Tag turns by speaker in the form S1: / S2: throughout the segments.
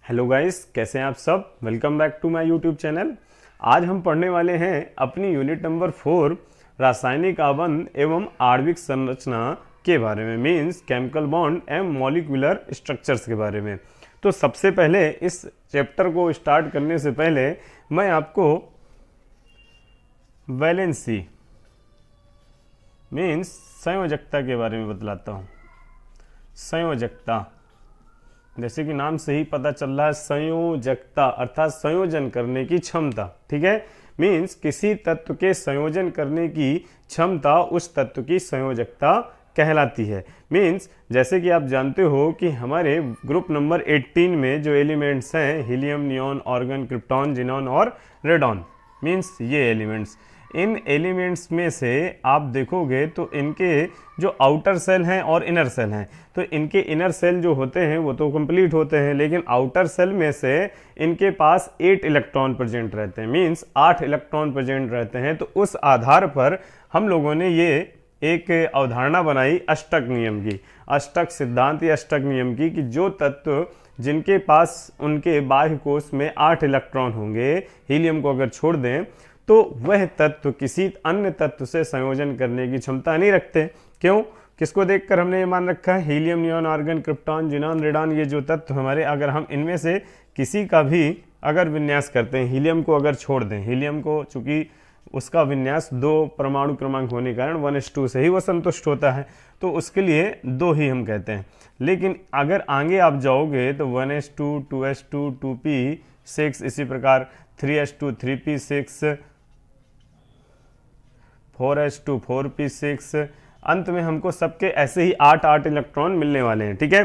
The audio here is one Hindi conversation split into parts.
S1: हेलो गाइस, कैसे हैं आप सब। Welcome back to my YouTube channel. आज हम पढ़ने वाले हैं अपनी यूनिट नंबर 4 रासायनिक आबंध एवं आणविक संरचना के बारे में, मीन्स केमिकल बॉन्ड एवं मॉलिक्यूलर स्ट्रक्चर्स के बारे में। तो सबसे पहले इस चैप्टर को स्टार्ट करने से पहले मैं आपको वैलेंसी मीन्स संयोजकता के बारे में बतलाता हूँ। संयोजकता, जैसे कि नाम से ही पता चल रहा है, संयोजकता अर्थात संयोजन करने की क्षमता। ठीक है, मीन्स किसी तत्व के संयोजन करने की क्षमता उस तत्व की संयोजकता कहलाती है। मीन्स जैसे कि आप जानते हो कि हमारे ग्रुप नंबर 18 में जो एलिमेंट्स हैं, helium, neon, argon, krypton, xenon और रेडॉन, मीन्स ये एलिमेंट्स, इन एलिमेंट्स में से आप देखोगे तो इनके जो आउटर सेल हैं और इनर सेल हैं, तो इनके इनर सेल जो होते हैं वो तो कंप्लीट होते हैं, लेकिन आउटर सेल में से इनके पास 8 इलेक्ट्रॉन प्रेजेंट रहते हैं, मीन्स 8 इलेक्ट्रॉन प्रेजेंट रहते हैं। तो उस आधार पर हम लोगों ने ये एक अवधारणा बनाई अष्टक नियम की, अष्टक सिद्धांत या अष्टक नियम की, कि जो तत्व जिनके पास उनके बाह्य कोश में 8 इलेक्ट्रॉन होंगे, हीलियम को अगर छोड़ दें, तो वह तत्व किसी अन्य तत्व से संयोजन करने की क्षमता नहीं रखते। क्यों? किसको देखकर हमने ये मान रखा है? Helium, neon, argon, krypton, xenon, radon, ये जो तत्व हमारे, अगर हम इनमें से किसी का भी अगर विन्यास करते हैं, हीलियम को अगर छोड़ दें, हीलियम को चूंकि उसका विन्यास 2 परमाणु क्रमांक होने के कारण 1s2 से ही वह संतुष्ट होता है, तो उसके लिए 2 ही हम कहते हैं। लेकिन अगर आगे आप जाओगे तो 1s2, 2s2, 2p6, इसी प्रकार 3s2, 3p6, 4s2, 4p6, अंत में हमको सबके ऐसे ही 8 इलेक्ट्रॉन मिलने वाले हैं। ठीक है,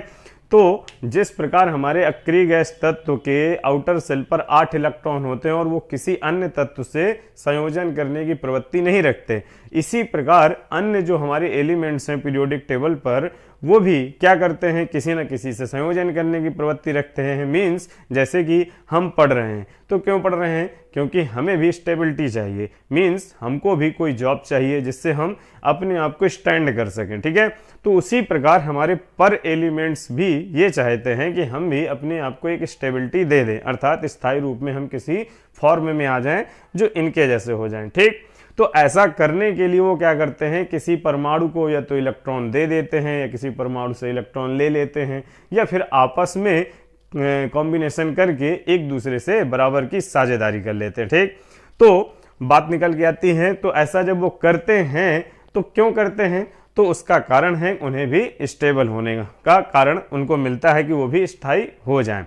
S1: तो जिस प्रकार हमारे अक्रिय गैस तत्व के आउटर सेल पर 8 इलेक्ट्रॉन होते हैं और वो किसी अन्य तत्व से संयोजन करने की प्रवृत्ति नहीं रखते, इसी प्रकार अन्य जो हमारे एलिमेंट्स हैं पीरियोडिक टेबल पर, वो भी क्या करते हैं, किसी न किसी से संयोजन करने की प्रवृत्ति रखते हैं। मीन्स जैसे कि हम पढ़ रहे हैं, तो क्यों पढ़ रहे हैं? क्योंकि हमें भी स्टेबिलिटी चाहिए, मीन्स हमको भी कोई जॉब चाहिए जिससे हम अपने आप को स्टैंड कर सकें। ठीक है, तो उसी प्रकार हमारे पर एलिमेंट्स भी ये चाहते हैं कि हम भी अपने आप को एक स्टेबिलिटी दे दें, अर्थात स्थायी रूप में हम किसी फॉर्म में आ जाएं जो इनके जैसे हो जाएं। ठीक, तो ऐसा करने के लिए वो क्या करते हैं, किसी परमाणु को या तो इलेक्ट्रॉन दे देते हैं या किसी परमाणु से इलेक्ट्रॉन ले लेते हैं, या फिर आपस में कॉम्बिनेशन करके एक दूसरे से बराबर की साझेदारी कर लेते हैं। ठीक, तो बात निकल के आती है, तो ऐसा जब वो करते हैं तो क्यों करते हैं? तो उसका कारण है उन्हें भी स्टेबल होने का कारण उनको मिलता है कि वो भी स्थायी हो जाएं।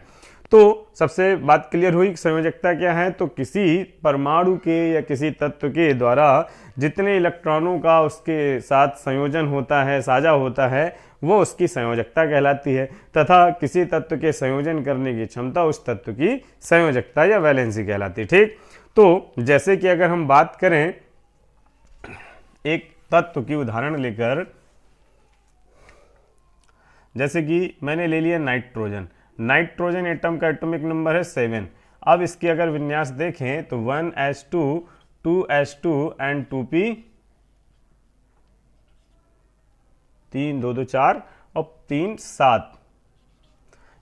S1: तो सबसे बात क्लियर हुई, संयोजकता क्या है? तो किसी परमाणु के या किसी तत्व के द्वारा जितने इलेक्ट्रॉनों का उसके साथ संयोजन होता है, साझा होता है, वो उसकी संयोजकता कहलाती है, तथा किसी तत्व के संयोजन करने की क्षमता उस तत्व की संयोजकता या वैलेंसी कहलाती है। ठीक, तो जैसे कि अगर हम बात करें एक तत्व की उदाहरण लेकर, जैसे कि मैंने ले लिया नाइट्रोजन। नाइट्रोजन एटम का एटॉमिक नंबर है 7। अब इसकी अगर विन्यास देखें तो 1s2, 2s2 एंड 2p, 3 2 2 4 और 3 7,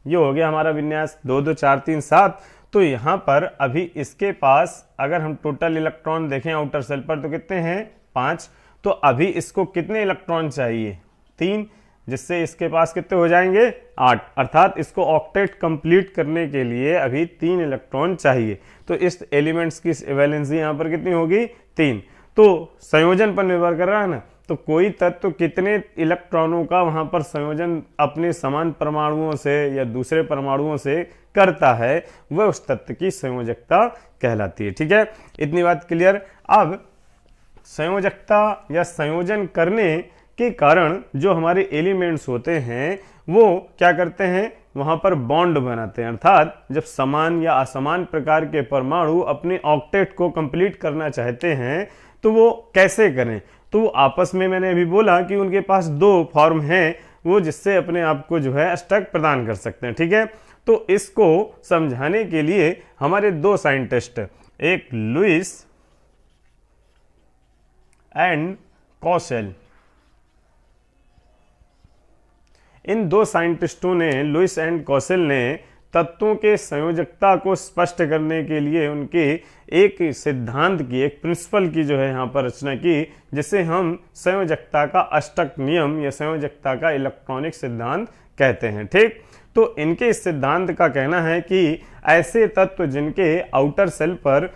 S1: ये हो गया हमारा विन्यास 2 2 4 3 7। तो यहां पर अभी इसके पास अगर हम टोटल इलेक्ट्रॉन देखें आउटर सेल पर तो कितने हैं? 5। तो अभी इसको कितने इलेक्ट्रॉन चाहिए? 3, जिससे इसके पास कितने हो जाएंगे? 8, अर्थात इसको ऑक्टेट कंप्लीट करने के लिए अभी 3 इलेक्ट्रॉन चाहिए। तो इस एलिमेंट्स की वैलेंसी यहां पर कितनी होगी? 3। तो संयोजन पर निर्भर कर रहा है ना, तो कोई तत्व कितने इलेक्ट्रॉनों का वहां पर संयोजन अपने समान परमाणुओं से या दूसरे परमाणुओं से करता है, वह उस तत्व की संयोजकता कहलाती है। ठीक है, इतनी बात क्लियर। अब संयोजकता या संयोजन करने के कारण जो हमारे एलिमेंट्स होते हैं वो क्या करते हैं, वहां पर बॉन्ड बनाते हैं, अर्थात जब समान या असमान प्रकार के परमाणु अपने ऑक्टेट को कंप्लीट करना चाहते हैं तो वो कैसे करें? तो वो आपस में, मैंने अभी बोला कि उनके पास 2 फॉर्म हैं वो जिससे अपने आप को जो है अष्टक प्रदान कर सकते हैं। ठीक है, तो इसको समझाने के लिए हमारे 2 साइंटिस्ट, एक लुइस एंड कॉसेल, इन 2 साइंटिस्टों ने, लुइस एंड कॉसेल ने तत्वों के संयोजकता को स्पष्ट करने के लिए उनके एक सिद्धांत की, एक प्रिंसिपल की जो है यहाँ पर रचना की, जिसे हम संयोजकता का अष्टक नियम या संयोजकता का इलेक्ट्रॉनिक सिद्धांत कहते हैं। ठीक, तो इनके इस सिद्धांत का कहना है कि ऐसे तत्व जिनके आउटर सेल पर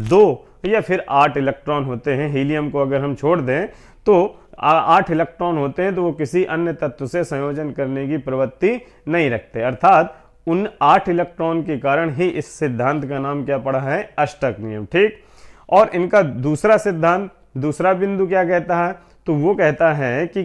S1: 2 या फिर 8 इलेक्ट्रॉन होते हैं, हीलियम को अगर हम छोड़ दें तो 8 इलेक्ट्रॉन होते हैं, तो वो किसी अन्य तत्व से संयोजन करने की प्रवृत्ति नहीं रखते। अर्थात उन 8 इलेक्ट्रॉन के कारण ही इस सिद्धांत का नाम क्या पड़ा है, अष्टक नियम। ठीक, और इनका दूसरा सिद्धांत, दूसरा बिंदु क्या कहता है, तो वो कहता है कि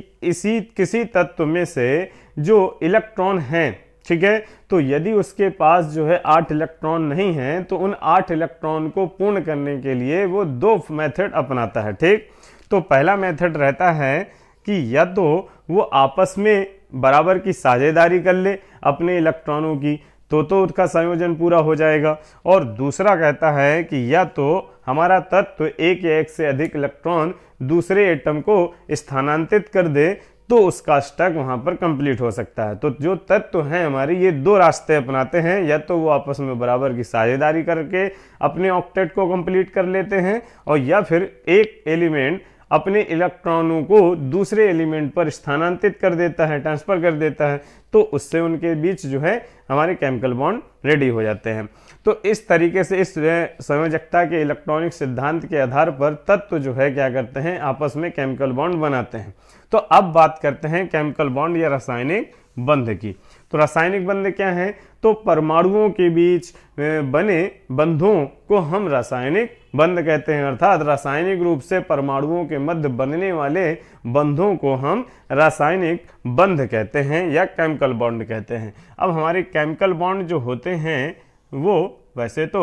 S1: किसी तत्व में से जो इलेक्ट्रॉन हैं, ठीक है, तो यदि उसके पास जो है 8 इलेक्ट्रॉन नहीं है, तो उन 8 इलेक्ट्रॉन को पूर्ण करने के लिए वो 2 मेथड अपनाता है। ठीक, तो पहला मेथड रहता है कि या तो वो आपस में बराबर की साझेदारी कर ले अपने इलेक्ट्रॉनों की, तो उसका संयोजन पूरा हो जाएगा। और दूसरा कहता है कि या तो हमारा तत्व एक या एक से अधिक इलेक्ट्रॉन दूसरे एटम को स्थानांतरित कर दे, तो उसका अष्टक वहां पर कंप्लीट हो सकता है। तो जो तत्व हैं हमारे, ये 2 रास्ते अपनाते हैं, या तो वो आपस में बराबर की साझेदारी करके अपने ऑक्टेट को कंप्लीट कर लेते हैं, और या फिर एक एलिमेंट अपने इलेक्ट्रॉनों को दूसरे एलिमेंट पर स्थानांतरित कर देता है, ट्रांसफर कर देता है, तो उससे उनके बीच जो है हमारे केमिकल बॉन्ड रेडी हो जाते हैं। तो इस तरीके से इस संयोजकता के इलेक्ट्रॉनिक सिद्धांत के आधार पर तत्व जो है क्या करते हैं, आपस में केमिकल बॉन्ड बनाते हैं। तो अब बात करते हैं केमिकल बॉन्ड या रासायनिक बंध की। तो रासायनिक बंध क्या है, तो परमाणुओं के बीच बने बंधों को हम रासायनिक बंध कहते हैं। अर्थात रासायनिक रूप से परमाणुओं के मध्य बनने वाले बंधों को हम रासायनिक बंध कहते हैं या केमिकल बॉन्ड कहते हैं। अब हमारे केमिकल बॉन्ड जो होते हैं वो वैसे तो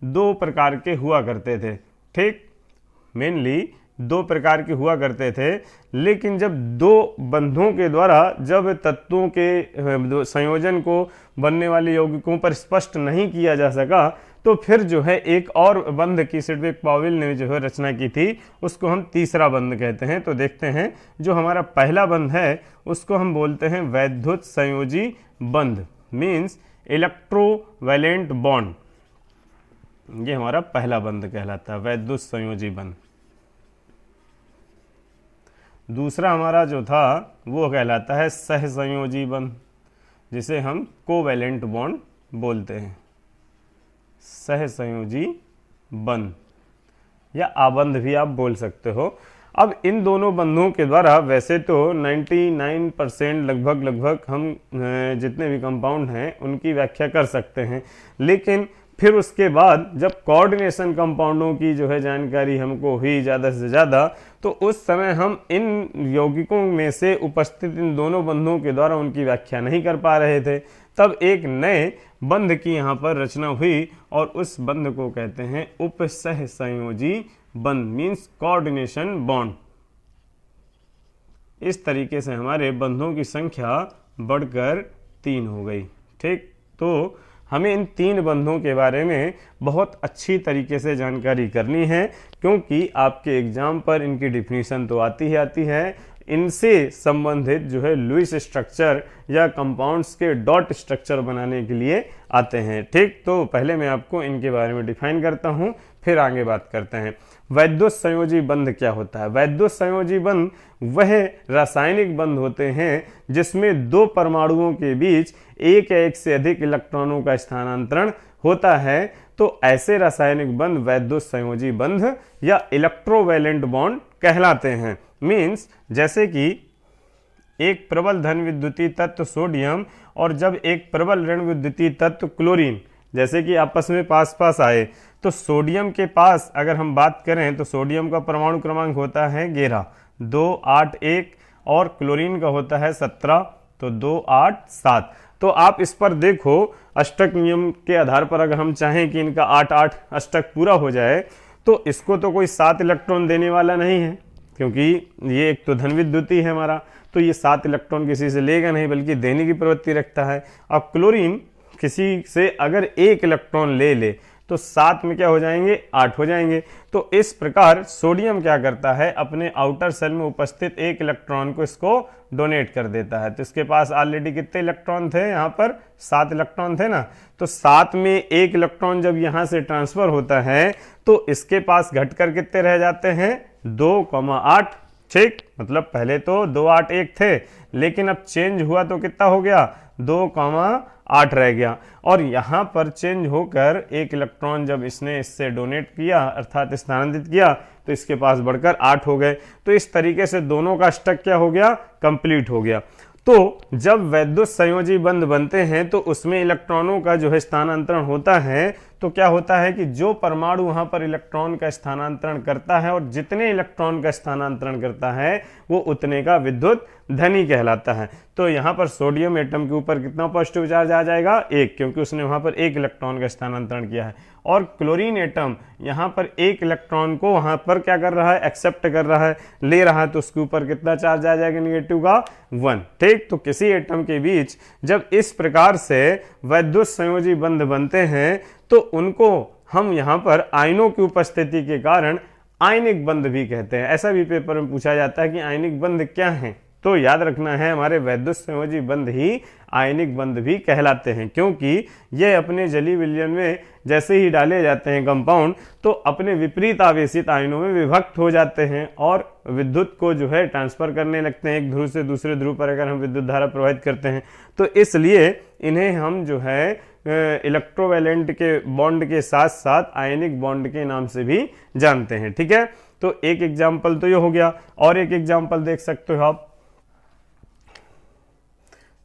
S1: 2 प्रकार के हुआ करते थे। ठीक, मेनली 2 प्रकार के हुआ करते थे, लेकिन जब 2 बंधों के द्वारा जब तत्वों के संयोजन को बनने वाले यौगिकों पर स्पष्ट नहीं किया जा सका, तो फिर जो है एक और बंध की सिडविक पावेल ने जो है रचना की थी, उसको हम तीसरा बंध कहते हैं। तो देखते हैं, जो हमारा पहला बंध है उसको हम बोलते हैं वैद्युत संयोजी बंध, मीन्स इलेक्ट्रोवैलेंट बॉन्ड। ये हमारा पहला बंध कहलाता है, वैद्युत संयोजी बंध। दूसरा हमारा जो था वो कहलाता है सहसंयोजी बंध, जिसे हम कोवैलेंट बॉन्ड बोलते हैं, सहसंयोजी बंध या आबंध भी आप बोल सकते हो। अब इन दोनों बंधों के द्वारा वैसे तो 99% लगभग हम जितने भी कंपाउंड हैं उनकी व्याख्या कर सकते हैं, लेकिन फिर उसके बाद जब कोऑर्डिनेशन कंपाउंडों की जो है जानकारी हमको हुई ज़्यादा से ज़्यादा, तो उस समय हम इन यौगिकों में से उपस्थित इन दोनों बंधों के द्वारा उनकी व्याख्या नहीं कर पा रहे थे। तब एक नए बंध की यहाँ पर रचना हुई और उस बंध को कहते हैं उपसह संयोजी बंध, मीन्स कोऑर्डिनेशन बॉन्ड। इस तरीके से हमारे बंधों की संख्या बढ़कर 3 हो गई। ठीक, तो हमें इन 3 बंधों के बारे में बहुत अच्छी तरीके से जानकारी करनी है, क्योंकि आपके एग्जाम पर इनकी डिफिनीशन तो आती है, इनसे संबंधित जो है लुईस स्ट्रक्चर या कंपाउंड्स के डॉट स्ट्रक्चर बनाने के लिए आते हैं। ठीक, तो पहले मैं आपको इनके बारे में डिफाइन करता हूं, फिर आगे बात करते हैं। वैद्युत संयोजी बंध क्या होता है? वैद्युत संयोजी बंध वह रासायनिक बंध होते हैं जिसमें 2 परमाणुओं के बीच एक या एक से अधिक इलेक्ट्रॉनों का स्थानांतरण होता है। तो ऐसे रासायनिक बंध वैद्युत संयोजी बंध या इलेक्ट्रोवैलेंट बॉन्ड कहलाते हैं। मीन्स जैसे कि एक प्रबल धन विद्युतीय तत्व सोडियम और जब एक प्रबल ऋण विद्युतीय तत्व क्लोरीन जैसे कि आपस में पास पास आए, तो सोडियम के पास अगर हम बात करें तो सोडियम का परमाणु क्रमांक होता है 11, 2, 8, 1 और क्लोरीन का होता है 17, तो 2, 8, 7। तो आप इस पर देखो, अष्टक नियम के आधार पर अगर हम चाहें कि इनका 8-8 अष्टक पूरा हो जाए, तो इसको तो कोई 7 इलेक्ट्रॉन देने वाला नहीं है, क्योंकि ये एक तो धन विद्युतीय है हमारा, तो ये 7 इलेक्ट्रॉन किसी से लेगा नहीं, बल्कि देने की प्रवृत्ति रखता है। अब क्लोरीन किसी से अगर 1 इलेक्ट्रॉन ले ले तो 7 में क्या हो जाएंगे, 8 हो जाएंगे। तो इस प्रकार सोडियम क्या करता है, अपने आउटर सेल में उपस्थित एक इलेक्ट्रॉन को इसको डोनेट कर देता है। तो इसके पास ऑलरेडी कितने इलेक्ट्रॉन थे, यहाँ पर 7 इलेक्ट्रॉन थे ना, तो 7 में एक इलेक्ट्रॉन जब यहाँ से ट्रांसफर होता है तो इसके पास घटकर कितने रह जाते हैं, 2,8। ठीक, मतलब पहले तो 2, 8, 1 थे, लेकिन अब चेंज हुआ तो कितना हो गया, 2,8 रह गया। और यहाँ पर चेंज होकर एक इलेक्ट्रॉन जब इसने इससे डोनेट किया अर्थात स्थानांतरित किया तो इसके पास बढ़कर 8 हो गए। तो इस तरीके से दोनों का स्टक क्या हो गया, कंप्लीट हो गया। तो जब वैद्युत संयोजी बंध बनते हैं तो उसमें इलेक्ट्रॉनों का जो है स्थानांतरण होता है, तो क्या होता है कि जो परमाणु वहां पर इलेक्ट्रॉन का स्थानांतरण करता है और जितने इलेक्ट्रॉन का स्थानांतरण करता है वो उतने का विद्युत धनी कहलाता है। तो यहाँ पर सोडियम एटम के ऊपर कितना पॉजिटिव चार्ज आ जाएगा, 1, क्योंकि उसने वहां पर एक इलेक्ट्रॉन का स्थानांतरण किया है। और क्लोरीन एटम यहाँ पर एक इलेक्ट्रॉन को वहां पर क्या कर रहा है, एक्सेप्ट कर रहा है, ले रहा है, तो उसके ऊपर कितना चार्ज आ जाएगा, नेगेटिव का 1। ठीक, तो किसी एटम के बीच जब इस प्रकार से वैद्युत संयोजी बंध बनते हैं तो उनको हम यहाँ पर आयनों की उपस्थिति के कारण आयनिक बंध भी कहते हैं। ऐसा भी पेपर में पूछा जाता है कि आयनिक बंध क्या है, तो याद रखना है हमारे वैद्युत संयोजी बंध ही आयनिक बंध भी कहलाते हैं, क्योंकि ये अपने जलीय विलयन में जैसे ही डाले जाते हैं कंपाउंड तो अपने विपरीत आवेशित आयनों में विभक्त हो जाते हैं और विद्युत को जो है ट्रांसफर करने लगते हैं एक ध्रुव से दूसरे ध्रुव पर अगर हम विद्युत धारा प्रवाहित करते हैं। तो इसलिए इन्हें हम जो है इलेक्ट्रोवैलेंट के बॉन्ड के साथ साथ आयनिक बॉन्ड के नाम से भी जानते हैं। ठीक है, तो एक एग्जाम्पल तो ये हो गया, और एक एग्जाम्पल देख सकते हो आप,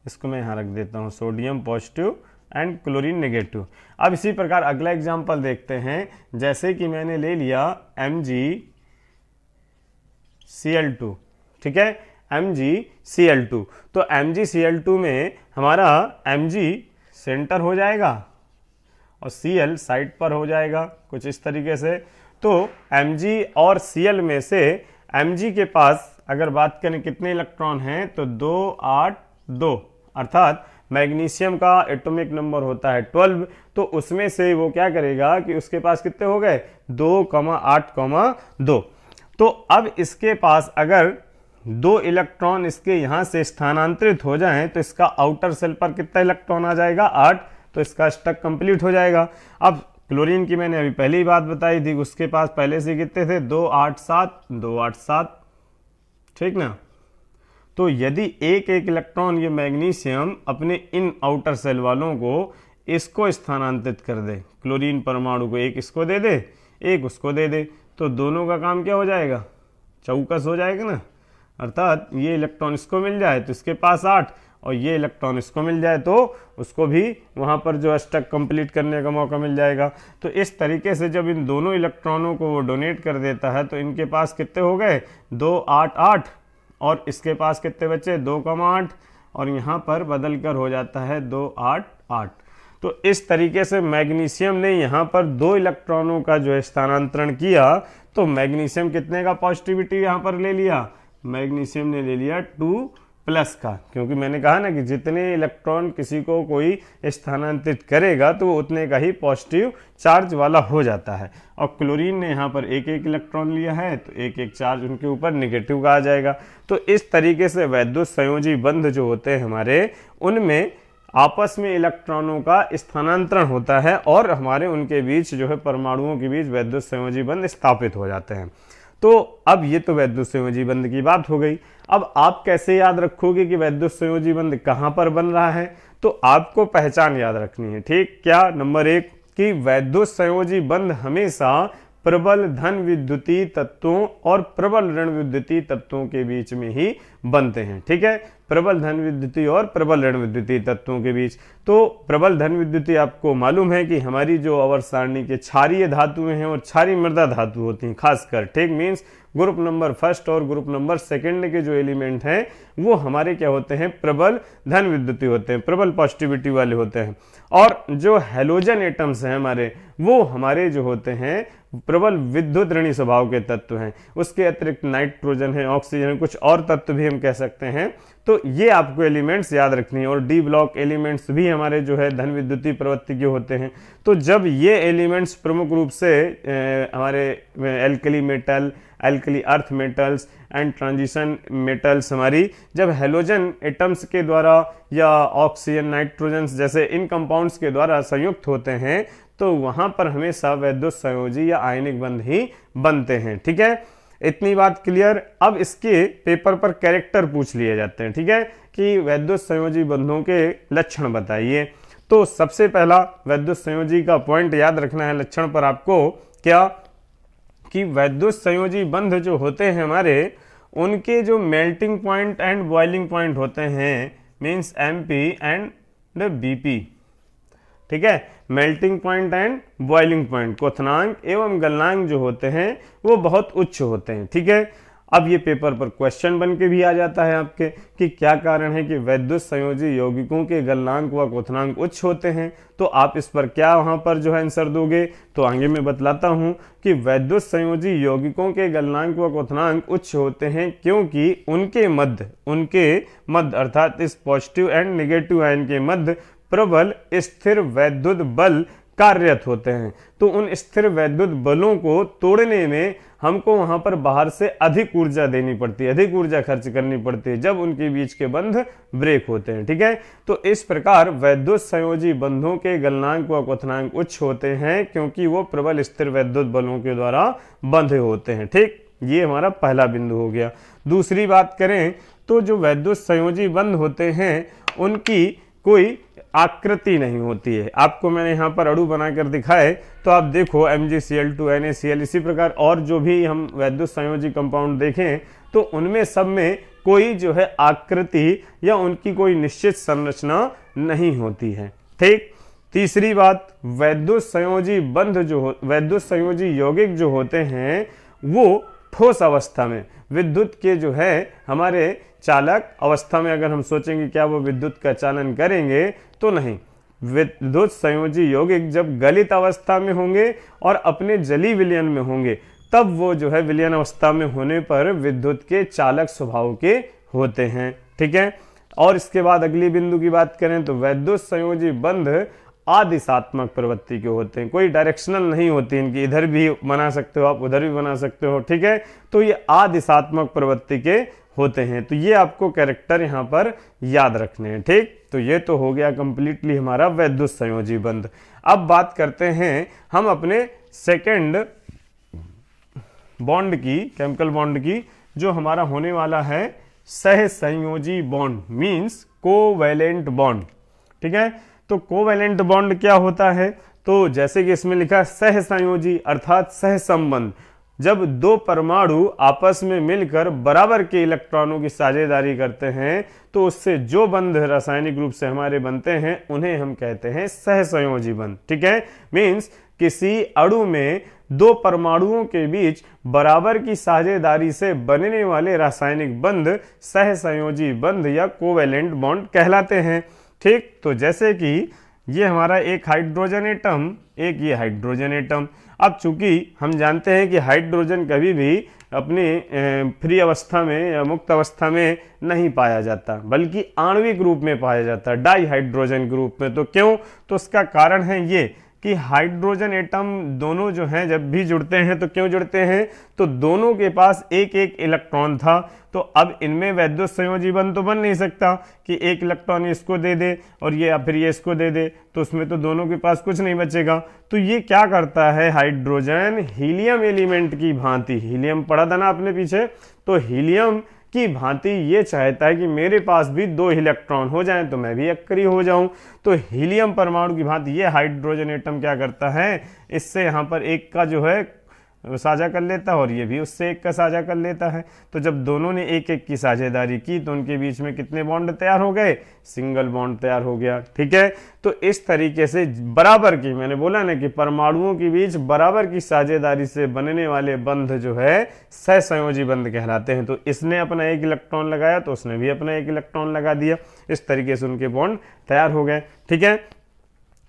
S1: इसको मैं यहां रख देता हूं, sodium positive and chlorine negative. अब इसी प्रकार अगला एग्जाम्पल देखते हैं, जैसे कि मैंने ले लिया MgCl2। ठीक है, MgCl2, तो MgCl2 में हमारा Mg सेंटर हो जाएगा और Cl साइड पर हो जाएगा कुछ इस तरीके से। तो Mg और Cl में से Mg के पास अगर बात करें कितने इलेक्ट्रॉन हैं तो 2, 8, 2, अर्थात मैग्नीशियम का एटॉमिक नंबर होता है 12। तो उसमें से वो क्या करेगा कि उसके पास कितने हो गए, 2, 8, 2। तो अब इसके पास अगर 2 इलेक्ट्रॉन इसके यहां से स्थानांतरित हो जाएं तो इसका आउटर सेल पर कितना इलेक्ट्रॉन आ जाएगा, 8। तो इसका स्टक कंप्लीट हो जाएगा। अब क्लोरीन की मैंने अभी पहले ही बात बताई थी, उसके पास पहले से कितने थे, 2, 8, 7, 2, 8, 7। ठीक ना, तो यदि एक एक इलेक्ट्रॉन ये मैग्नीशियम अपने इन आउटर सेल वालों को इसको स्थानांतरित कर दे, क्लोरीन परमाणु को एक इसको दे दे, एक उसको दे दे, तो दोनों का काम क्या हो जाएगा, चौकस हो जाएगा ना। अर्थात ये इलेक्ट्रॉन इसको मिल जाए तो इसके पास 8 और ये इलेक्ट्रॉन इसको मिल जाए तो उसको भी वहां पर जो स्टक कंप्लीट करने का मौका मिल जाएगा। तो इस तरीके से जब इन दोनों इलेक्ट्रॉनों को वो डोनेट कर देता है तो इनके पास कितने हो गए, 2, 8, 8 और इसके पास कितने बचे, 2, 8 और यहाँ पर बदल कर हो जाता है 2, 8, 8। तो इस तरीके से मैग्नीशियम ने यहाँ पर 2 इलेक्ट्रॉनों का जो है स्थानांतरण किया। तो मैग्नीशियम कितने का पॉजिटिविटी यहाँ पर ले लिया, मैग्नीशियम ने ले लिया 2+ का, क्योंकि मैंने कहा ना कि जितने इलेक्ट्रॉन किसी को कोई स्थानांतरित करेगा तो वो उतने का ही पॉजिटिव चार्ज वाला हो जाता है। और क्लोरीन ने यहाँ पर एक एक इलेक्ट्रॉन लिया है तो एक एक चार्ज उनके ऊपर नेगेटिव का आ जाएगा। तो इस तरीके से वैद्युत संयोजी बंध जो होते हैं हमारे, उनमें आपस में इलेक्ट्रॉनों का स्थानांतरण होता है और हमारे उनके बीच जो है परमाणुओं के बीच वैद्युत संयोजी बंध स्थापित हो जाते हैं। तो अब ये तो वैद्युत संयोजी बंध की बात हो गई। अब आप कैसे याद रखोगे कि वैद्युत संयोजी बंध कहां पर बन रहा है, तो आपको पहचान याद रखनी है। ठीक, क्या, नंबर 1 कि वैद्युत संयोजी बंध हमेशा प्रबल धन विद्युतीय तत्वों और प्रबल ऋण विद्युतीय तत्वों के बीच में ही बनते हैं। ठीक है, प्रबल धन विद्युतीय और प्रबल ऋण विद्युतीय तत्वों के बीच। तो प्रबल धन विद्युतीय आपको मालूम है कि हमारी जो आवर्त सारणी के क्षारीय धातुएं हैं और क्षारीय मृदा धातु होती हैं खासकर। ठीक, मीन्स ग्रुप नंबर 1 और ग्रुप नंबर 2 के जो एलिमेंट हैं वो हमारे क्या होते हैं, प्रबल धन विद्युतीय होते हैं, प्रबल पॉजिटिविटी वाले होते हैं। और जो हैलोजन एटम्स हैं हमारे, वो हमारे जो होते हैं प्रबल विद्युत ऋणी स्वभाव के तत्व हैं। उसके अतिरिक्त नाइट्रोजन है, ऑक्सीजन है, कुछ और तत्व भी हम कह सकते हैं तो ये आपको एलिमेंट्स याद रखनी है। और डी ब्लॉक एलिमेंट्स भी हमारे जो है धन विद्युतीय प्रवृत्ति के होते हैं। तो जब ये एलिमेंट्स प्रमुख रूप से हमारे alkali metal, alkali earth metals and transition metals हमारी जब हेलोजन एटम्स के द्वारा या ऑक्सीजन, नाइट्रोजन जैसे इन कंपाउंड्स के द्वारा संयुक्त होते हैं तो वहां पर हमेशा वैद्युत संयोजी या आयनिक बंध ही बनते हैं। ठीक है, इतनी बात क्लियर। अब इसके पेपर पर कैरेक्टर पूछ लिए जाते हैं। ठीक है, कि वैद्युत संयोजी बंधों के लक्षण बताइए। तो सबसे पहला वैद्युत संयोजी का पॉइंट याद रखना है लक्षण पर आपको, क्या कि वैद्युत संयोजी बंध जो होते हैं हमारे, उनके जो melting point and boiling point होते हैं, मींस एमपी एंड बीपी। ठीक है, melting point and boiling point, क्वथनांक एवं गलनांक जो होते हैं वो बहुत उच्च होते हैं। ठीक है, अब ये पेपर पर क्वेश्चन बन के भी आ जाता है आपके कि क्या कारण है कि वैद्युत संयोजी यौगिकों के गलनांक व क्वथनांक उच्च होते हैं। तो आप इस पर क्या वहां पर जो है आंसर दोगे, तो आगे मैं बतलाता हूं कि वैद्युत संयोजी यौगिकों के गलनांक व क्वथनांक उच्च होते हैं क्योंकि उनके मध्य अर्थात इस पॉजिटिव एंड नेगेटिव आयन के मध्य प्रबल स्थिर वैद्युत बल कार्यरत होते हैं। तो उन स्थिर वैद्युत बलों को तोड़ने में हमको वहां पर बाहर से अधिक ऊर्जा देनी पड़ती है, अधिक ऊर्जा खर्च करनी पड़ती है जब उनके बीच के बंध ब्रेक होते हैं। ठीक है, तो इस प्रकार वैद्युत संयोजी बंधों के गलनांक व क्वथनांक उच्च होते हैं क्योंकि वो प्रबल स्थिर वैद्युत बलों के द्वारा बंधे होते हैं। ठीक, ये हमारा पहला बिंदु हो गया। दूसरी बात करें तो जो वैद्युत संयोजी बंध होते हैं उनकी कोई आकृति नहीं होती है। आपको मैंने यहाँ पर अणु बनाकर दिखाए तो आप देखो MgCl2, NaCl, इसी प्रकार और जो भी हम वैद्युत संयोजी कंपाउंड देखें तो उनमें सब में कोई जो है आकृति या उनकी कोई निश्चित संरचना नहीं होती है। ठीक, तीसरी बात, वैद्युत संयोजी बंध वैद्युत संयोजी यौगिक जो होते हैं वो ठोस अवस्था में विद्युत के जो है हमारे चालक अवस्था में अगर हम सोचेंगे क्या वो विद्युत का चालन करेंगे, तो नहीं। विद्युत संयोजी यौगिक जब गलित अवस्था में होंगे और अपने जली विलयन में होंगे तब वो जो है विलयन अवस्था में होने पर विद्युत के चालक स्वभाव के होते हैं। ठीक है, और इसके बाद अगली बिंदु की बात करें तो वैद्युत संयोजी बंध आदिशात्मक प्रवृत्ति के होते हैं, कोई डायरेक्शनल नहीं होती इनकी, इधर भी बना सकते हो आप, उधर भी बना सकते हो। ठीक है, तो ये आदिशात्मक प्रवृत्ति के होते हैं। तो ये आपको कैरेक्टर यहाँ पर याद रखने हैं। ठीक, तो ये तो हो गया कंप्लीटली हमारा वैद्युत संयोजी बंध। अब बात करते हैं हम अपने सेकंड बॉन्ड की, केमिकल बॉन्ड की, जो हमारा होने वाला है सहसंयोजी बॉन्ड, मींस कोवैलेंट बॉन्ड। ठीक है, तो कोवैलेंट बॉन्ड क्या होता है, तो जैसे कि इसमें लिखा है सहसंयोजी अर्थात सहसंबंध, जब दो परमाणु आपस में मिलकर बराबर के इलेक्ट्रॉनों की साझेदारी करते हैं तो उससे जो बंध रासायनिक रूप से हमारे बनते हैं उन्हें हम कहते हैं सहसंयोजी बंध। ठीक है, मींस किसी अणु में दो परमाणुओं के बीच बराबर की साझेदारी से बनने वाले रासायनिक बंध सहसंयोजी बंध या कोवैलेंट बॉन्ड कहलाते हैं। ठीक, तो जैसे कि ये हमारा एक हाइड्रोजन एटम, एक ये हाइड्रोजन एटम। अब चूंकि हम जानते हैं कि हाइड्रोजन कभी भी अपनी फ्री अवस्था में या मुक्त अवस्था में नहीं पाया जाता बल्कि आणविक रूप में पाया जाता है, डाई हाइड्रोजन के रूप में। तो क्यों, तो उसका कारण है ये कि हाइड्रोजन एटम दोनों जो हैं जब भी जुड़ते हैं तो क्यों जुड़ते हैं, तो दोनों के पास एक एक इलेक्ट्रॉन था। तो अब इनमें वैद्युत संयोजी बंध तो बन नहीं सकता कि एक इलेक्ट्रॉन इसको दे दे और ये फिर ये इसको दे दे, तो उसमें तो दोनों के पास कुछ नहीं बचेगा। तो ये क्या करता है, हाइड्रोजन हीलियम एलिमेंट की भांति, हीलियम पढ़ा था ना आपने पीछे, तो हीलियम की भांति ये चाहता है कि मेरे पास भी दो इलेक्ट्रॉन हो जाएं तो मैं भी अक्रिय हो जाऊं। तो हीलियम परमाणु की भांति ये हाइड्रोजन एटम क्या करता है, इससे यहाँ पर एक का जो है साझा कर लेता है और ये भी उससे एक का साझा कर लेता है। तो जब दोनों ने एक एक की साझेदारी की तो उनके बीच में कितने बॉन्ड तैयार हो गए, सिंगल बॉन्ड तैयार हो गया। ठीक है, तो इस तरीके से बराबर की, मैंने बोला ना कि परमाणुओं के बीच बराबर की साझेदारी से बनने वाले बंध जो है सहसंयोजी बंध कहलाते हैं। तो इसने अपना एक इलेक्ट्रॉन लगाया तो उसने भी अपना एक इलेक्ट्रॉन लगा दिया, इस तरीके से उनके बॉन्ड तैयार हो गए। ठीक है,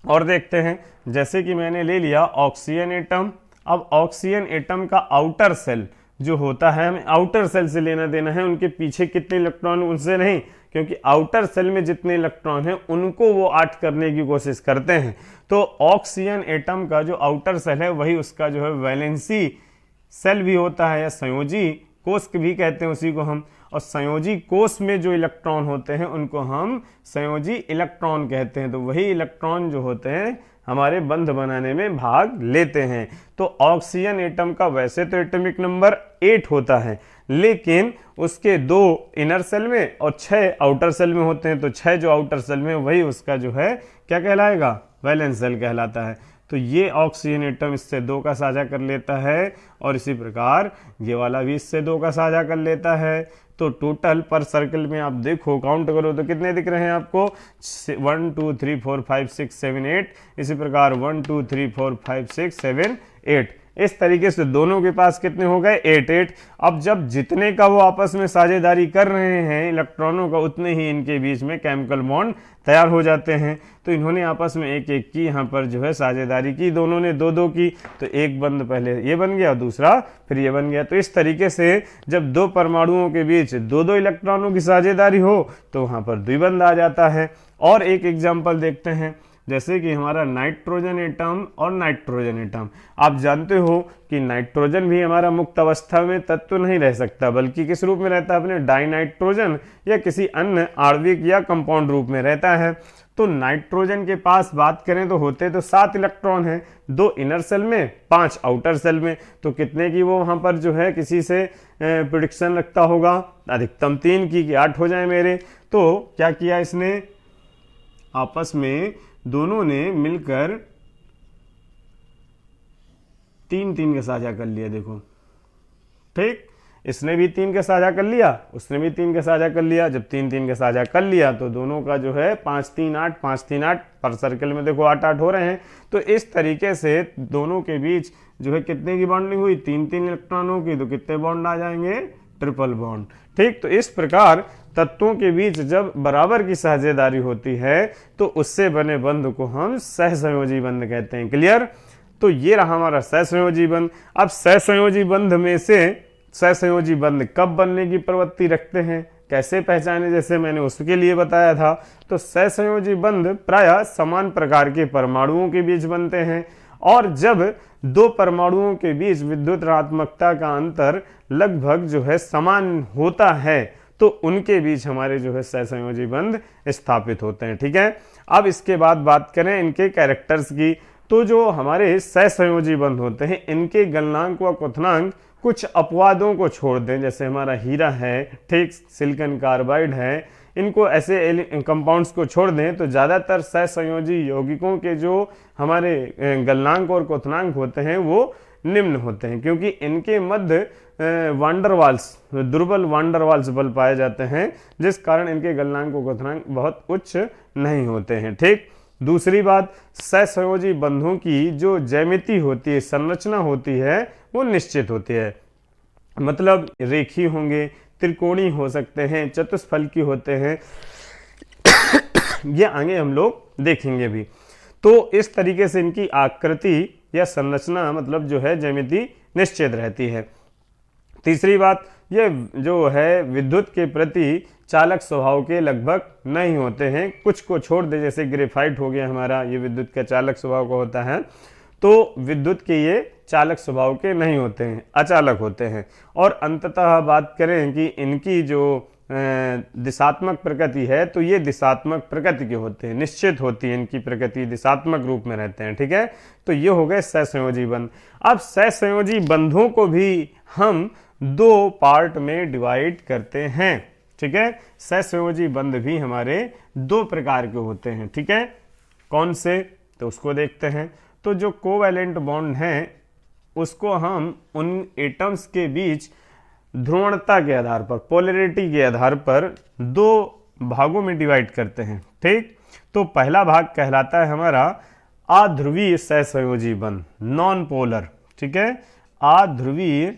S1: और देखते हैं, जैसे कि मैंने ले लिया ऑक्सीजन एटम। अब ऑक्सीजन एटम का आउटर सेल जो होता है, हमें आउटर सेल से लेना देना है, उनके पीछे कितने इलेक्ट्रॉन, उनसे नहीं क्योंकि आउटर सेल में जितने इलेक्ट्रॉन हैं उनको वो 8 करने की कोशिश करते हैं। तो ऑक्सीजन एटम का जो आउटर सेल है वही उसका जो है वैलेंसी सेल भी होता है, या संयोजी कोष भी कहते हैं उसी को हम। और संयोजी कोष में जो इलेक्ट्रॉन होते हैं उनको हम संयोजी इलेक्ट्रॉन कहते हैं। तो वही इलेक्ट्रॉन जो होते हैं हमारे बंध बनाने में भाग लेते हैं। तो ऑक्सीजन एटम का वैसे तो एटॉमिक नंबर 8 होता है, लेकिन उसके 2 इनर सेल में और 6 आउटर सेल में होते हैं। तो 6 जो आउटर सेल में वही उसका जो है क्या कहलाएगा, वैलेंस सेल कहलाता है। तो ये ऑक्सीजन एटम इससे 2 का साझा कर लेता है, और इसी प्रकार ये वाला भी इससे 2 का साझा कर लेता है। तो टोटल पर सर्कल में आप देखो, काउंट करो तो कितने दिख रहे हैं आपको, 1 2 3 4 5 6 7 8, इसी प्रकार 1 2 3 4 5 6 7 8। इस तरीके से दोनों के पास कितने हो गए, 8 8। अब जब जितने का वो आपस में साझेदारी कर रहे हैं इलेक्ट्रॉनों का, उतने ही इनके बीच में केमिकल बॉन्ड तैयार हो जाते हैं। तो इन्होंने आपस में एक एक की यहाँ पर जो है साझेदारी की, दोनों ने 2 2 की। तो एक बंद पहले ये बन गया, दूसरा फिर ये बन गया। तो इस तरीके से जब 2 परमाणुओं के बीच 2 2 इलेक्ट्रॉनों की साझेदारी हो तो वहाँ पर द्विबंध आ जाता है। और एक एग्जाम्पल देखते हैं, जैसे कि हमारा नाइट्रोजन एटम और नाइट्रोजन एटम। आप जानते हो कि नाइट्रोजन भी हमारा मुक्त अवस्था में तत्व नहीं रह सकता, बल्कि किस रूप में रहता है, अपने डाइनाइट्रोजन या किसी अन्य आणविक या कंपाउंड रूप में रहता है। तो नाइट्रोजन के पास बात करें तो होते तो 7 इलेक्ट्रॉन हैं, 2 इनर सेल में, 5 आउटर सेल में। तो कितने की वो वहां पर जो है किसी से प्रेडिक्शन रखता होगा, अधिकतम 3 की, कि 8 हो जाए मेरे। तो क्या किया इसने, आपस में दोनों ने मिलकर 3 3 का साझा कर लिया। देखो ठीक, इसने भी 3 का साझा कर लिया, उसने भी 3 का साझा कर लिया। जब 3 3 का साझा कर लिया तो दोनों का जो है 5 3 8 5 3 8 पर सर्कल में देखो 8 8 हो रहे हैं। तो इस तरीके से दोनों के बीच जो है कितने की बॉन्डिंग हुई, 3 3 इलेक्ट्रॉनों की। तो कितने बॉन्ड आ जाएंगे, ट्रिपल बॉन्ड। ठीक, तो इस प्रकार तत्वों के बीच जब बराबर की साझेदारी होती है तो उससे बने बंध को हम सहसंयोजी बंध कहते हैं। क्लियर। तो ये रहा हमारा सहसंयोजी बंध। अब सहसंयोजी बंध में से सहसंयोजी बंध कब बनने की प्रवृत्ति रखते हैं, कैसे पहचाने, जैसे मैंने उसके लिए बताया था। तो सहसंयोजी बंध प्रायः समान प्रकार के परमाणुओं के बीच बनते हैं, और जब 2 परमाणुओं के बीच विद्युत ऋणात्मकता का अंतर लगभग जो है समान होता है तो उनके बीच हमारे जो है सहसंयोजी बंध स्थापित होते हैं। ठीक है। अब इसके बाद बात करें इनके कैरेक्टर्स की। तो जो हमारे सहसंयोजी बंध होते हैं इनके गलनांक व क्वथनांक कुछ अपवादों को छोड़ दें, जैसे हमारा हीरा है, ठीक, सिलिकॉन कार्बाइड है, इनको ऐसे कंपाउंड्स को छोड़ दें तो ज़्यादातर सहसंयोजी यौगिकों के जो हमारे गलनांक और क्वथनांक होते हैं वो निम्न होते हैं, क्योंकि इनके मध्य वांडरवाल्स, दुर्बल वांडरवाल्स बल पाए जाते हैं, जिस कारण इनके गलनांक और क्वथनांक बहुत उच्च नहीं होते हैं। ठीक। दूसरी बात, सहसंयोजी बंधों की जो ज्यामिति होती है, संरचना होती है, वो निश्चित होती है। मतलब रेखीय होंगे, त्रिकोणीय हो सकते हैं, चतुष्फलकी होते हैं, ये आगे हम लोग देखेंगे भी। तो इस तरीके से इनकी आकृति या संरचना मतलब जो है ज्यामिति निश्चित रहती है। तीसरी बात, ये जो है विद्युत के प्रति चालक स्वभाव के लगभग नहीं होते हैं, कुछ को छोड़ दे, जैसे ग्रेफाइट हो गया हमारा, ये विद्युत का चालक स्वभाव का होता है। तो विद्युत के ये चालक स्वभाव के नहीं होते हैं, अचालक होते हैं। और अंततः बात करें कि इनकी जो दिशात्मक प्रकृति है, तो ये दिशात्मक प्रकृति के होते हैं, निश्चित होती है इनकी प्रकृति, दिशात्मक रूप में रहते हैं। ठीक है। तो ये हो गए सहसंयोजी बंध। अब सहसंयोजी बंधों को भी हम 2 पार्ट में डिवाइड करते हैं। ठीक है। सहसंयोजी बंध भी हमारे 2 प्रकार के होते हैं। ठीक है। कौन से, तो उसको देखते हैं। तो जो कोवैलेंट बॉन्ड हैं उसको हम उन एटम्स के बीच ध्रुवणता के आधार पर, पोलैरिटी के आधार पर 2 भागों में डिवाइड करते हैं। ठीक। तो पहला भाग कहलाता है हमारा अध्रुवीय सहसंयोजी बंध, नॉन पोलर। ठीक है। अध्रुवीय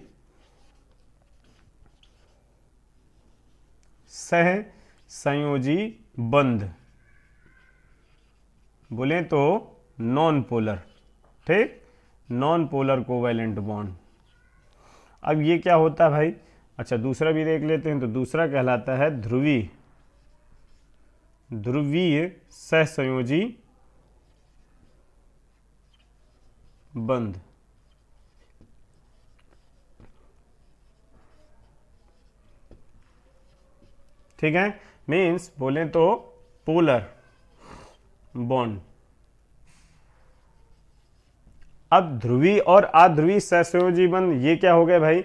S1: सहसंयोजी बंध, बोले तो नॉन पोलर। ठीक, नॉन पोलर कोवैलेंट बॉन्ड। अब ये क्या होता है भाई, अच्छा दूसरा भी देख लेते हैं। तो दूसरा कहलाता है ध्रुवीय ध्रुवीय सहसंयोजी बंध। ठीक है, मीन्स बोले तो पोलर बॉन्ड। अब ध्रुवी और अध्रुवी सहसंयोजी बंध ये क्या हो गए भाई?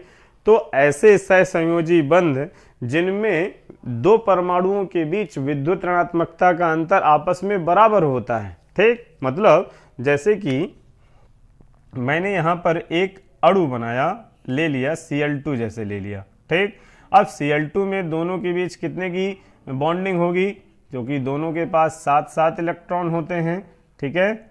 S1: तो ऐसे सहसंयोजी बंध जिनमें दो परमाणुओं के बीच विद्युत ऋणात्मकता का अंतर आपस में बराबर होता है। ठीक, मतलब जैसे कि मैंने यहां पर एक अणु बनाया, ले लिया Cl2 जैसे ले लिया। ठीक, अब Cl2 में दोनों के बीच कितने की बॉन्डिंग होगी? जो कि दोनों के पास 7-7 इलेक्ट्रॉन होते हैं। ठीक है,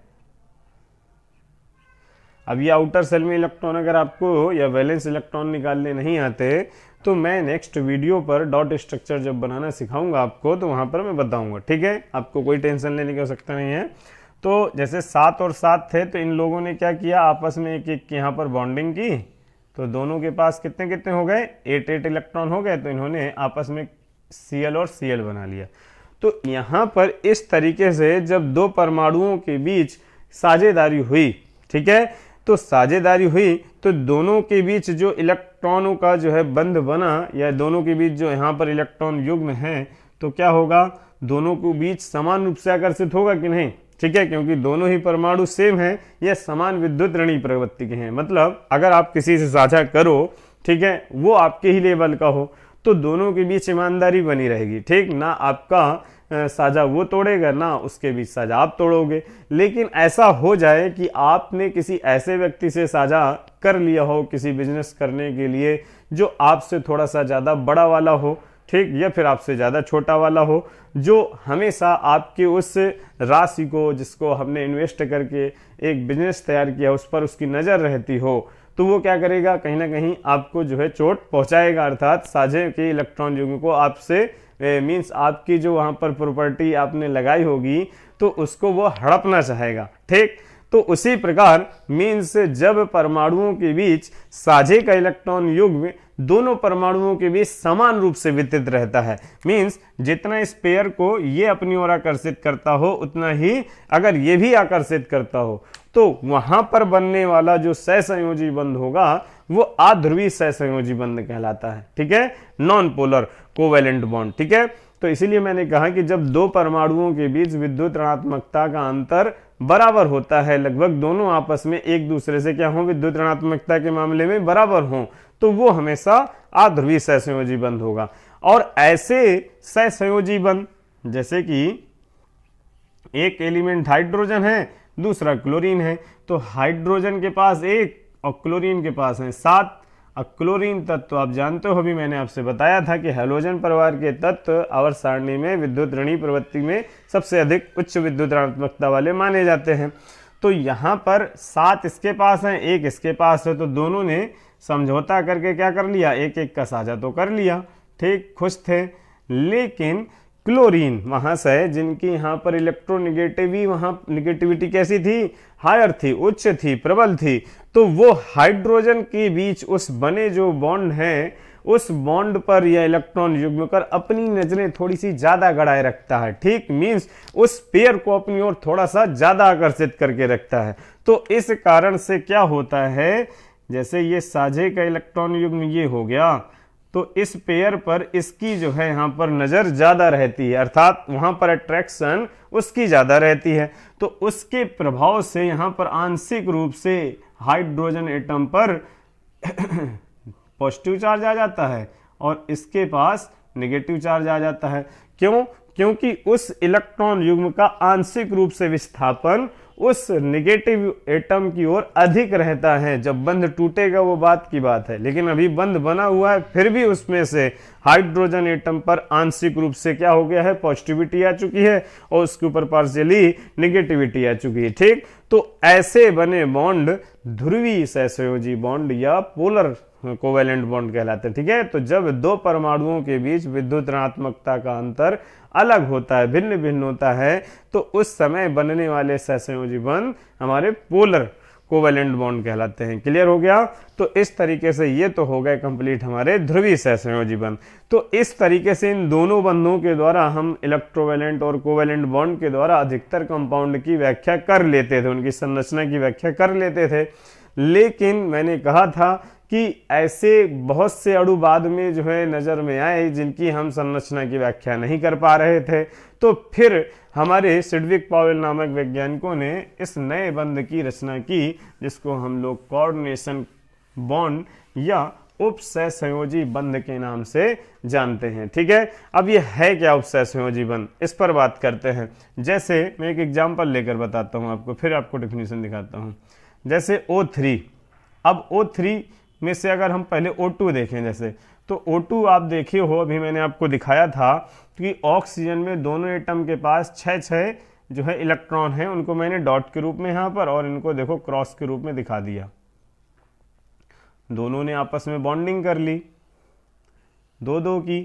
S1: अब ये आउटर सेल में इलेक्ट्रॉन अगर आपको या वैलेंस इलेक्ट्रॉन निकालने नहीं आते तो मैं नेक्स्ट वीडियो पर डॉट स्ट्रक्चर जब बनाना सिखाऊंगा आपको तो वहां पर मैं बताऊंगा। ठीक है, आपको कोई टेंशन लेने की आवश्यकता नहीं है। तो जैसे 7 और 7 थे तो इन लोगों ने क्या किया, आपस में एक एक यहाँ पर बॉन्डिंग की, तो दोनों के पास कितने कितने हो गए? 8-8 इलेक्ट्रॉन हो गए। तो इन्होंने आपस में Cl और Cl बना लिया। तो यहाँ पर इस तरीके से जब दो परमाणुओं के बीच साझेदारी हुई, ठीक है, तो साझेदारी हुई तो दोनों के बीच जो इलेक्ट्रॉनों का जो है बंध बना, या दोनों के बीच जो यहाँ पर इलेक्ट्रॉन युग्म है, तो क्या होगा? दोनों के बीच समान रूप से आकर्षित होगा कि नहीं? ठीक है, क्योंकि दोनों ही परमाणु सेम है, या समान विद्युत ऋणी प्रवृत्ति के हैं। मतलब अगर आप किसी से साझा करो, ठीक है, वो आपके ही लेवल का हो, तो दोनों के बीच ईमानदारी बनी रहेगी। ठीक, ना आपका साझा वो तोड़ेगा, ना उसके बीच साझा आप तोड़ोगे। लेकिन ऐसा हो जाए कि आपने किसी ऐसे व्यक्ति से साझा कर लिया हो किसी बिजनेस करने के लिए जो आपसे थोड़ा सा ज़्यादा बड़ा वाला हो, ठीक, या फिर आपसे ज़्यादा छोटा वाला हो, जो हमेशा आपके उस राशि को जिसको हमने इन्वेस्ट करके एक बिजनेस तैयार किया उस पर उसकी नज़र रहती हो, तो वो क्या करेगा? कहीं ना कहीं आपको जो है चोट पहुंचाएगा। अर्थात साझे के इलेक्ट्रॉन युग्म को आपसे मीन्स आपकी जो वहां पर प्रॉपर्टी आपने लगाई होगी तो उसको वो हड़पना चाहेगा। ठीक, तो उसी प्रकार मीन्स जब परमाणुओं के बीच साझे का इलेक्ट्रॉन युग्म दोनों परमाणुओं के बीच समान रूप से वितरित रहता है, मीन्स जितना इस पेयर को ये अपनी ओर आकर्षित करता हो उतना ही अगर ये भी आकर्षित करता हो, तो वहां पर बनने वाला जो सहसंयोजी बंध होगा वो अध्रुवी सहसंयोजी बंध कहलाता है। ठीक है, नॉन पोलर कोवैलेंट बॉन्ड। ठीक है, तो इसीलिए मैंने कहा कि जब दो परमाणुओं के बीच विद्युत ऋणात्मकता का अंतर बराबर होता है, लगभग दोनों आपस में एक दूसरे से क्या हो, विद्युत ऋणात्मकता के मामले में बराबर हो, तो वो हमेशा अध्रुवी सहसंयोजी बंध होगा। और ऐसे सहसंयोजी बंध जैसे कि एक एलिमेंट हाइड्रोजन है, दूसरा क्लोरीन है, तो हाइड्रोजन के पास 1 और क्लोरीन के पास है 7। अब क्लोरीन तत्व आप जानते हो, अभी मैंने आपसे बताया था कि हैलोजन परिवार के तत्व आवर्त सारणी में विद्युत ऋणी प्रवृत्ति में सबसे अधिक उच्च विद्युत ऋणात्मकता वाले माने जाते हैं। तो यहाँ पर 7 इसके पास है, 1 इसके पास है, तो दोनों ने समझौता करके क्या कर लिया, एक एक का साझा तो कर लिया। ठीक, खुश थे। लेकिन क्लोरीन महाशय जिनकी यहाँ पर इलेक्ट्रोनिगेटिवी वहां निगेटिविटी कैसी थी, हायर थी, उच्च थी, प्रबल थी, तो वो हाइड्रोजन के बीच उस बने जो बॉन्ड है उस बॉन्ड पर या इलेक्ट्रॉन युग्म पर अपनी नजरें थोड़ी सी ज्यादा गड़ाए रखता है। ठीक, मींस उस पेयर को अपनी ओर थोड़ा सा ज्यादा आकर्षित करके रखता है। तो इस कारण से क्या होता है, जैसे ये साझे का इलेक्ट्रॉन युग्म ये हो गया, तो इस पेयर पर इसकी जो है यहाँ पर नजर ज्यादा रहती है, अर्थात वहां पर अट्रैक्शन उसकी ज्यादा रहती है। तो उसके प्रभाव से यहाँ पर आंशिक रूप से हाइड्रोजन एटम पर पॉजिटिव चार्ज आ जाता है और इसके पास नेगेटिव चार्ज आ जाता है। क्यों? क्योंकि उस इलेक्ट्रॉन युग्म का आंशिक रूप से विस्थापन उस नेगेटिव एटम की ओर अधिक रहता है। जब बंध टूटेगा वो बात की बात है, लेकिन अभी बंध बना हुआ है, फिर भी उसमें से हाइड्रोजन एटम पर आंशिक रूप से क्या हो गया है, पॉजिटिविटी आ चुकी है और उसके ऊपर पार्शियली नेगेटिविटी आ चुकी है। ठीक, तो ऐसे बने बॉन्ड ध्रुवीय सहसंयोजी बॉन्ड या पोलर कोवैलेंट बॉन्ड कहलाते हैं। ठीक है, तो जब दो परमाणुओं के बीच विद्युत ऋणात्मकता का अंतर अलग होता है, भिन्न भिन्न होता है, तो उस समय बनने वाले सहसंयोजी बंध हमारे पोलर कोवेलेंट बॉन्ड कहलाते हैं। क्लियर हो गया? तो इस तरीके से ये तो हो गए कंप्लीट हमारे ध्रुवीय सहसंयोजी बंध। तो इस तरीके से इन दोनों बंधों के द्वारा हम इलेक्ट्रोवेलेंट और कोवेलेंट बॉन्ड के द्वारा अधिकतर कंपाउंड की व्याख्या कर लेते थे, उनकी संरचना की व्याख्या कर लेते थे। लेकिन मैंने कहा था कि ऐसे बहुत से अणु बाद में जो है नजर में आए जिनकी हम संरचना की व्याख्या नहीं कर पा रहे थे। तो फिर हमारे सिडविक पावेल नामक वैज्ञानिकों ने इस नए बंध की रचना की, जिसको हम लोग कोऑर्डिनेशन बॉन्ड या उपसहसंयोजी बंध के नाम से जानते हैं। ठीक है, अब ये है क्या उपसहसंयोजी बंध, इस पर बात करते हैं। जैसे मैं एक एग्जांपल लेकर बताता हूं आपको, फिर आपको डेफिनेशन दिखाता हूं। जैसे O3, अब O3 में से अगर हम पहले O2 देखें, जैसे तो O2 आप देखे हो, अभी मैंने आपको दिखाया था कि ऑक्सीजन में दोनों एटम के पास 6 जो है इलेक्ट्रॉन है, उनको मैंने डॉट के रूप में यहाँ पर और इनको देखो क्रॉस के रूप में दिखा दिया। दोनों ने आपस में बॉन्डिंग कर ली, दो की।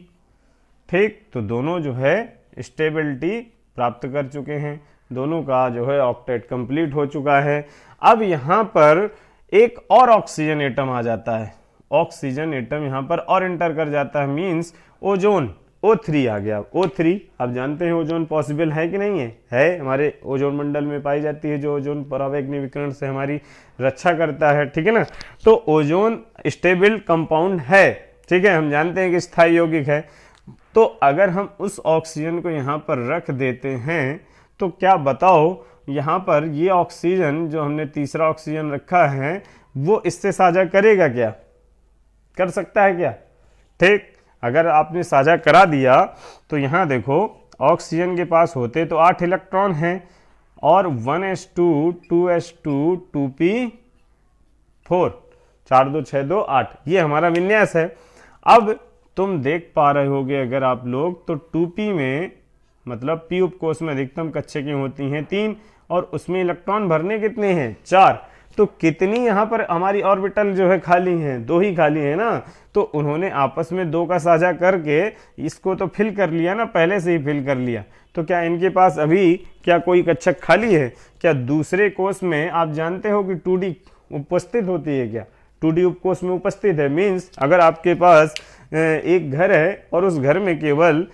S1: ठीक, तो दोनों जो है स्टेबिलिटी प्राप्त कर चुके हैं, दोनों का जो है ऑक्टेट कंप्लीट हो चुका है। अब यहाँ पर एक और ऑक्सीजन एटम आ जाता है, ऑक्सीजन एटम यहाँ पर और एंटर कर जाता है, मींस ओजोन O3 आ गया। O3 आप जानते हैं ओजोन पॉसिबल है कि नहीं है हमारे ओजोन मंडल में पाई जाती है, जो ओजोन परावैक्निक विकिरण से हमारी रक्षा करता है। ठीक है ना, तो ओजोन स्टेबल कंपाउंड है। ठीक है, हम जानते हैं कि स्थायी यौगिक है। तो अगर हम उस ऑक्सीजन को यहाँ पर रख देते हैं तो क्या बताओ, यहाँ पर ये ऑक्सीजन जो हमने तीसरा ऑक्सीजन रखा है वो इससे साझा करेगा क्या? कर सकता है क्या? ठीक, अगर आपने साझा करा दिया तो यहाँ देखो ऑक्सीजन के पास होते तो 8 इलेक्ट्रॉन हैं और 1s2 2s2 2p4 4 2 6 2 8, ये हमारा विन्यास है। अब तुम देख पा रहे होगे अगर आप लोग, तो 2p में मतलब p उपकोष में अधिकतम कक्षकें होती हैं 3 और उसमें इलेक्ट्रॉन भरने कितने हैं? 4। तो कितनी यहाँ पर हमारी ऑर्बिटल जो है खाली हैं? 2 ही खाली है ना। तो उन्होंने आपस में 2 का साझा करके इसको तो फिल कर लिया ना, पहले से ही फिल कर लिया। तो क्या इनके पास अभी क्या कोई कक्षक खाली है क्या? दूसरे कोष में आप जानते हो कि 2D उपस्थित होती है क्या? 2D उपकोष में उपस्थित है, मीन्स अगर आपके पास एक घर है और उस घर में केवल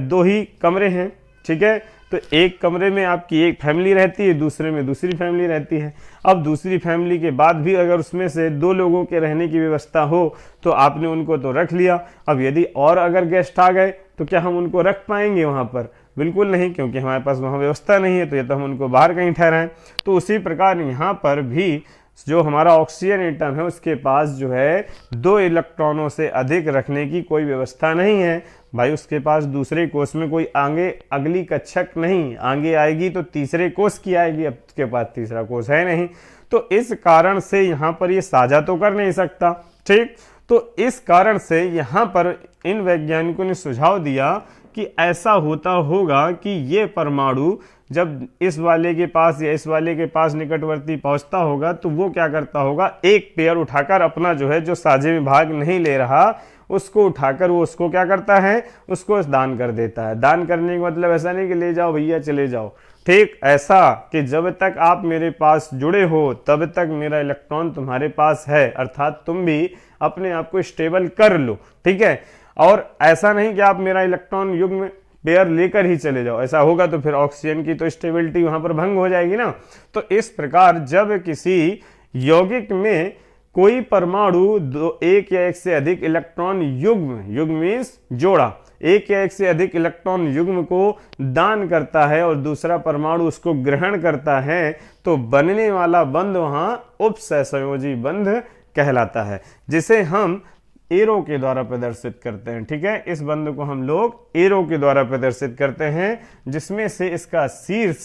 S1: 2 ही कमरे हैं, ठीक है, तो एक कमरे में आपकी एक फैमिली रहती है, दूसरे में दूसरी फैमिली रहती है। अब दूसरी फैमिली के बाद भी अगर उसमें से 2 लोगों के रहने की व्यवस्था हो तो आपने उनको तो रख लिया। अब यदि और अगर गेस्ट आ गए तो क्या हम उनको रख पाएंगे वहां पर? बिल्कुल नहीं, क्योंकि हमारे पास वहां व्यवस्था नहीं है, तो ये तो हम उनको बाहर कहीं ठहराएं। तो उसी प्रकार यहाँ पर भी जो हमारा ऑक्सीजन एटम है उसके पास जो है 2 इलेक्ट्रॉनों से अधिक रखने की कोई व्यवस्था नहीं है भाई। उसके पास दूसरे कोष में कोई आगे अगली कक्षक नहीं, आगे आएगी तो तीसरे कोष की आएगी, अब उसके पास तीसरा कोष है नहीं। तो इस कारण से यहाँ पर ये साझा तो कर नहीं सकता। ठीक, तो इस कारण से यहाँ पर इन वैज्ञानिकों ने सुझाव दिया कि ऐसा होता होगा कि ये परमाणु जब इस वाले के पास या इस वाले के पास निकटवर्ती पहुंचता होगा तो वो क्या करता होगा, एक पेयर उठाकर अपना जो है जो साझे में भाग नहीं ले रहा उसको उठाकर वो उसको क्या करता है, उसको दान कर देता है। दान करने का मतलब ऐसा नहीं कि ले जाओ भैया चले जाओ, ठीक, ऐसा कि जब तक आप मेरे पास जुड़े हो तब तक मेरा इलेक्ट्रॉन तुम्हारे पास है, अर्थात तुम भी अपने आप को स्टेबल कर लो। ठीक है, और ऐसा नहीं कि आप मेरा इलेक्ट्रॉन युग्म पेयर लेकर ही चले जाओ, ऐसा होगा तो फिर ऑक्सीजन की तो स्टेबिलिटी वहां पर भंग हो जाएगी ना। तो इस प्रकार जब किसी यौगिक में कोई परमाणु एक या एक से अधिक इलेक्ट्रॉन युग्म मीन्स जोड़ा, एक या एक से अधिक इलेक्ट्रॉन युग्म को दान करता है और दूसरा परमाणु उसको ग्रहण करता है, तो बनने वाला बंध वहां उपसहसंयोजी बंध कहलाता है, जिसे हम एरो के द्वारा प्रदर्शित करते हैं। ठीक है, इस बंध को हम लोग एरो के द्वारा प्रदर्शित करते हैं, जिसमें से इसका शीर्ष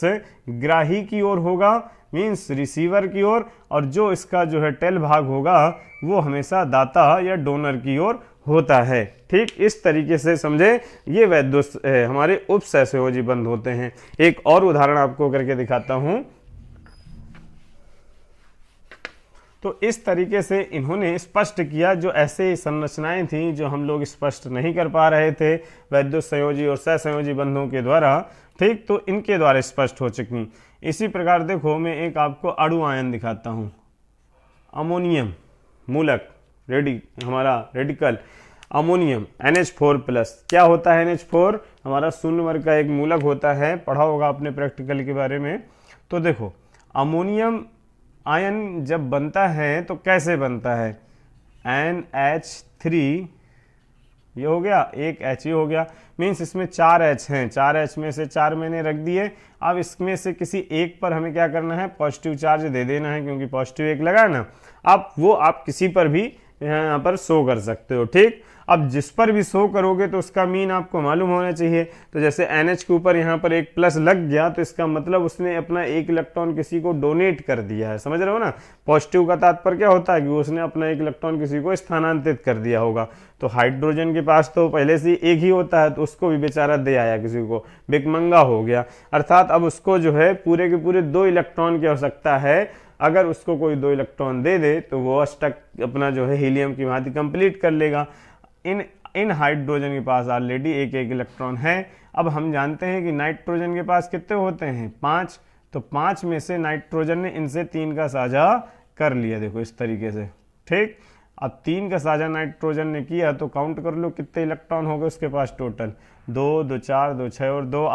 S1: ग्राही की ओर होगा, मीन्स रिसीवर की ओर, और जो इसका जो है टेल भाग होगा वो हमेशा दाता या डोनर की ओर होता है। ठीक, इस तरीके से समझे ये वैद्य हमारे उपसहसंयोजी बंध होते हैं। एक और उदाहरण आपको करके दिखाता हूं। तो इस तरीके से इन्होंने स्पष्ट किया जो ऐसे संरचनाएं थी जो हम लोग स्पष्ट नहीं कर पा रहे थे वैद्युत संयोजी और सहसंयोजी बंधों के द्वारा, ठीक, तो इनके द्वारा स्पष्ट हो चुकी। इसी प्रकार देखो मैं एक आपको अणु आयन दिखाता हूं। अमोनियम मूलक हमारा रेडिकल अमोनियम NH4+। क्या होता है NH4? हमारा शून्य वर्ग का एक मूलक होता है, पढ़ा होगा आपने प्रैक्टिकल के बारे में। तो देखो अमोनियम आयन जब बनता है तो कैसे बनता है, NH3 ये हो गया, एक H ये हो गया, मीन्स इसमें 4 H हैं, 4 H में से 4 मैंने रख दिए। अब इसमें से किसी एक पर हमें क्या करना है, पॉजिटिव चार्ज दे देना है, क्योंकि पॉजिटिव एक लगा ना। अब वो आप किसी पर भी यहाँ पर शो कर सकते हो, ठीक। अब जिस पर भी शो करोगे तो उसका मीन आपको मालूम होना चाहिए। तो जैसे NH के ऊपर यहाँ पर एक प्लस लग गया तो इसका मतलब उसने अपना एक इलेक्ट्रॉन किसी को डोनेट कर दिया है, समझ रहे हो ना। पॉजिटिव का तात्पर्य क्या होता है कि उसने अपना एक इलेक्ट्रॉन किसी को स्थानांतरित कर दिया होगा। तो हाइड्रोजन के पास तो पहले से एक ही होता है, तो उसको भी बेचारा दे आया किसी को, भिखमंगा हो गया। अर्थात अब उसको जो है पूरे के पूरे 2 इलेक्ट्रॉन की आवश्यकता है। अगर उसको कोई 2 इलेक्ट्रॉन दे दे तो वो अष्टक अपना जो है हीलियम की भांति कंप्लीट कर लेगा। इन हाइड्रोजन के पास ऑलरेडी एक इलेक्ट्रॉन है। अब हम जानते हैं कि नाइट्रोजन के पास कितने होते हैं, 5। तो 5 में से नाइट्रोजन ने इनसे 3 का साझा कर लिया, देखो इस तरीके से, ठीक। अब 3 का साझा नाइट्रोजन ने किया तो काउंट कर लो कितने इलेक्ट्रॉन हो गए उसके पास टोटल, 2, 2, 4, 2, 6 और 2,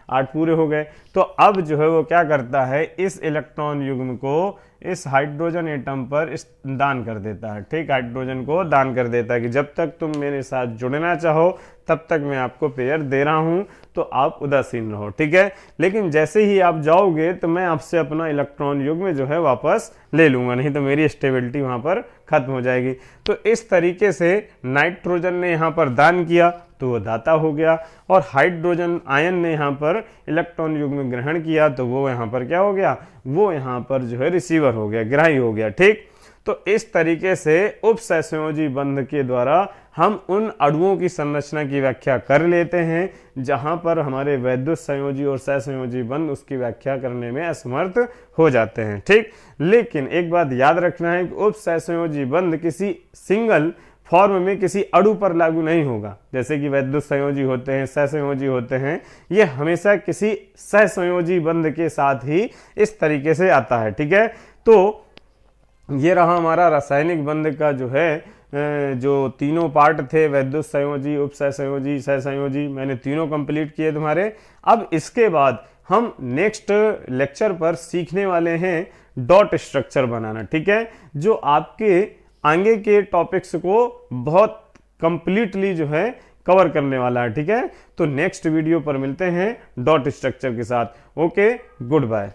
S1: 8 पूरे हो गए। तो अब जो है वो क्या करता है, इस इलेक्ट्रॉन युग्म को इस हाइड्रोजन एटम पर इस दान कर देता है, ठीक। हाइड्रोजन को दान कर देता है कि जब तक तुम मेरे साथ जुड़ना चाहो तब तक मैं आपको पेयर दे रहा हूं, तो आप उदासीन रहो, ठीक है। लेकिन जैसे ही आप जाओगे तो मैं आपसे अपना इलेक्ट्रॉन युग्म जो है वापस ले लूंगा, नहीं तो मेरी स्टेबिलिटी वहां पर खत्म हो जाएगी। तो इस तरीके से नाइट्रोजन ने यहाँ पर दान किया तो वो दाता हो गया, और हाइड्रोजन आयन ने यहाँ पर इलेक्ट्रॉन युग्म ग्रहण किया तो वो यहाँ पर क्या हो गया, वो यहाँ पर जो है रिसीवर हो गया, ग्राही हो गया, ठीक। तो इस तरीके से उपसहसंयोजी बंध के द्वारा हम उन अणुओं की संरचना की व्याख्या कर लेते हैं जहां पर हमारे वैद्युत संयोजी और सहसंयोजी बंध उसकी व्याख्या करने में असमर्थ हो जाते हैं, ठीक। लेकिन एक बात याद रखना है कि उपसहसंयोजी बंध किसी सिंगल फॉर्म में किसी अणु पर लागू नहीं होगा। जैसे कि वैद्युत संयोजी होते हैं, सहसंयोजी होते हैं, ये हमेशा किसी सहसंयोजी बंध के साथ ही इस तरीके से आता है, ठीक है। तो ये रहा हमारा रासायनिक बंध का जो है जो तीनों पार्ट थे, वैद्युत संयोजी, उपसहसंयोजी, सहसंयोजी, मैंने तीनों कंप्लीट किए तुम्हारे। अब इसके बाद हम नेक्स्ट लेक्चर पर सीखने वाले हैं डॉट स्ट्रक्चर बनाना, ठीक है, जो आपके आगे के टॉपिक्स को बहुत कंप्लीटली जो है कवर करने वाला है, ठीक है। तो नेक्स्ट वीडियो पर मिलते हैं डॉट स्ट्रक्चर के साथ। Okay, good bye.